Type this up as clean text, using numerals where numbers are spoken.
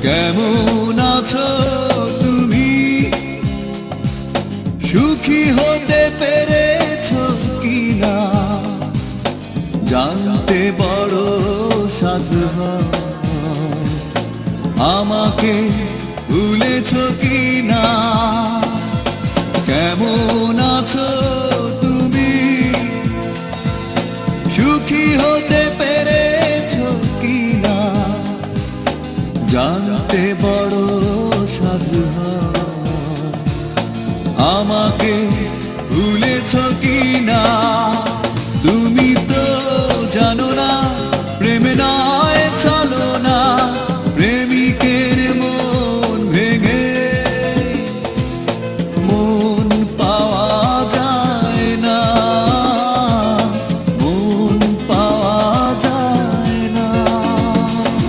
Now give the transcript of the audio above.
কেমন আছো তুমি? সুখী হতে পেরেছো কিনা জানতে বড় সাধু হয়। আমাকে ভুলেছো কিনা? কেমন আছো তুমি? সুখী হতে পেরেছো কিনা জানতে বড় সাধু হয়। আমাকে ভুলেছো কিনা? তুমি